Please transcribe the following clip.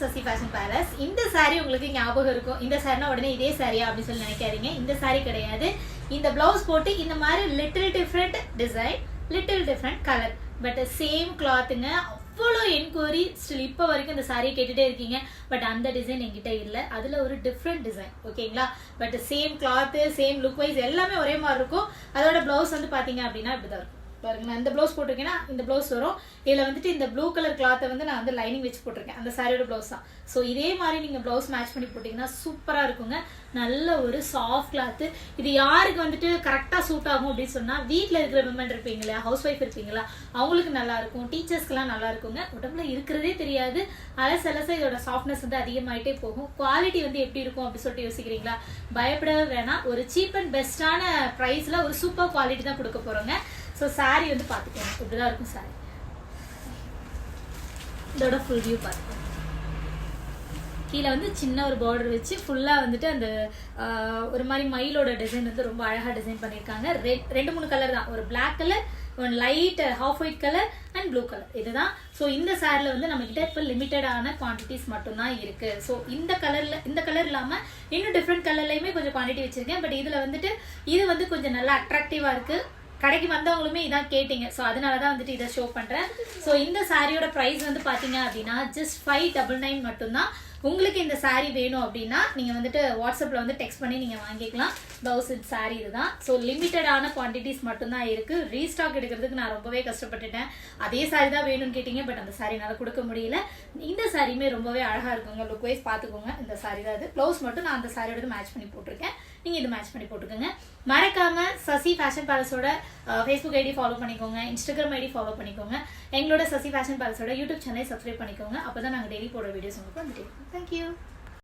Sasi fashion palace. இந்த saree உங்களுக்கு ஞாபகம் இருக்கும். இந்த சாரினா உடனே இதே சாரியா அப்படின்னு சொல்லி நினைக்காதீங்க. இந்த saree கிடையாது. இந்த பிளவுஸ் போட்டு இந்த மாதிரி little different design, little different colour, but same கிளாத்துங்க. அவ்வளோ என்கொயரி ஸ்டில் இப்போ வரைக்கும் இந்த சாரியை கேட்டுகிட்டே இருக்கீங்க. பட் அந்த டிசைன் என்கிட்ட இல்லை. அதில் ஒரு டிஃப்ரெண்ட் டிசைன், ஓகேங்களா? But same cloth, same look wise எல்லாமே ஒரே மாதிரி இருக்கும். அதோட பிளவுஸ் வந்து பார்த்தீங்க அப்படின்னா இப்படி தான் இருக்கும். பாருங்க, நான் இந்த ப்ளவுஸ் போட்டிருக்கேன்னா இந்த ப்ளவுஸ் வரும். இதில் வந்துட்டு இந்த ப்ளூ கலர் கிளாத்தை வந்து நான் வந்து லைனிங் வச்சு போட்டிருக்கேன். அந்த சாரியோட ப்ளவுஸ் தான். ஸோ இதே மாதிரி நீங்கள் ப்ளவுஸ் மேட்ச் பண்ணி போட்டிங்கன்னா சூப்பராக இருக்குங்க. நல்ல ஒரு சாஃப்ட் கிளாத்து. இது யாருக்கு வந்துட்டு கரெக்டாக சூட் ஆகும் அப்படின்னு சொன்னால், வீட்டில் இருக்கிற விமன் இருப்பீங்களா, ஹவுஸ் ஒய்ஃப் இருப்பீங்களா, அவங்களுக்கு நல்லா இருக்கும். டீச்சர்ஸ்க்கெல்லாம் நல்லா இருக்குங்க. உடம்புல இருக்கிறதே தெரியாது. அலசலச இதோட சாஃப்ட்னஸ் வந்து அதிகமாகிட்டே போகும். குவாலிட்டி வந்து எப்படி இருக்கும் அப்படின்னு சொல்லிட்டு யோசிக்கிறீங்களா? பயப்படவே வேணாம். ஒரு சீப் அண்ட் பெஸ்ட்டான ப்ரைஸில் ஒரு சூப்பர் குவாலிட்டி தான் கொடுக்க போகிறோங்க. ஸோ சாரீ வந்து பார்த்துக்கோங்க, இப்படிதான் இருக்கும் சாரீ. இதோட ஃபுல் வியூ பார்த்துக்கோங்க. கீழே வந்து சின்ன ஒரு பார்டர் வச்சு ஃபுல்லாக வந்துட்டு அந்த ஒரு மாதிரி மயிலோட டிசைன் வந்து ரொம்ப அழகாக டிசைன் பண்ணியிருக்காங்க. 2-3 கலர் தான். ஒரு black colour, one light half white colour and blue colour, இதுதான். ஸோ இந்த சாரியில் வந்து நம்மகிட்ட இப்போ லிமிட்டடான குவான்டிட்டிஸ் மட்டும்தான் இருக்கு. ஸோ இந்த கலர் இல்லாமல் இன்னும் டிஃப்ரெண்ட் கலர்லையுமே கொஞ்சம் குவான்டிட்டி வச்சிருக்கேன். பட் இதில் வந்துட்டு இது வந்து கொஞ்சம் நல்லா அட்ராக்டிவாக இருக்கு. கடைக்கு வந்தவங்களுமே இதான் கேட்டீங்க. ஸோ அதனால தான் வந்துட்டு இதை ஷோ பண்ணுறேன். ஸோ இந்த சாரியோட ப்ரைஸ் வந்து பார்த்தீங்க அப்படின்னா ஜஸ்ட் 599 மட்டும்தான். உங்களுக்கு இந்த சாரீ வேணும் அப்படின்னா நீங்கள் வந்துட்டு வாட்ஸ்அப்பில் வந்து டெக்ஸ்ட் பண்ணி நீங்கள் வாங்கிக்கலாம். ப்ளவுஸ் சாரீ இதுதான். ஸோ லிமிட்டடான குவான்டிட்டிஸ் மட்டும்தான் இருக்குது. ரீஸ்டாக் எடுக்கிறதுக்கு நான் ரொம்பவே கஷ்டப்பட்டுட்டேன். அதே சாரீ தான் வேணும்னு கேட்டீங்க. பட் அந்த சாரீ என்னால் கொடுக்க முடியல. இந்த சாரியுமே ரொம்பவே அழகாக இருக்குங்க. லுக் வைஸ் பார்த்துக்கோங்க. இந்த சாரீ தான் அது. ப்ளவுஸ் மட்டும் நான் அந்த சாரியோட மேட்ச் பண்ணி போட்டிருக்கேன். நீங்கள் இது மேட்ச் பண்ணி போட்டுக்கோங்க. மறக்காமல் சசி ஃபேஷன் பேலஸோட ஃபேஸ்புக் ஐடி ஃபாலோ பண்ணிக்கோங்க, இன்ஸ்டாகிராம் ஐடி ஃபாலோ பண்ணிக்கோங்க. எங்களோட சசி ஃபேஷன் பேலஸோட யூடியூப் சேனலை சப்ஸ்கிரைப் பண்ணிக்கோங்க. அப்போ தான் நாங்கள் டெய்லி போடுற வீடியோஸ் உங்களுக்கு வந்துட்டு இருக்கும். தேங்க்யூ.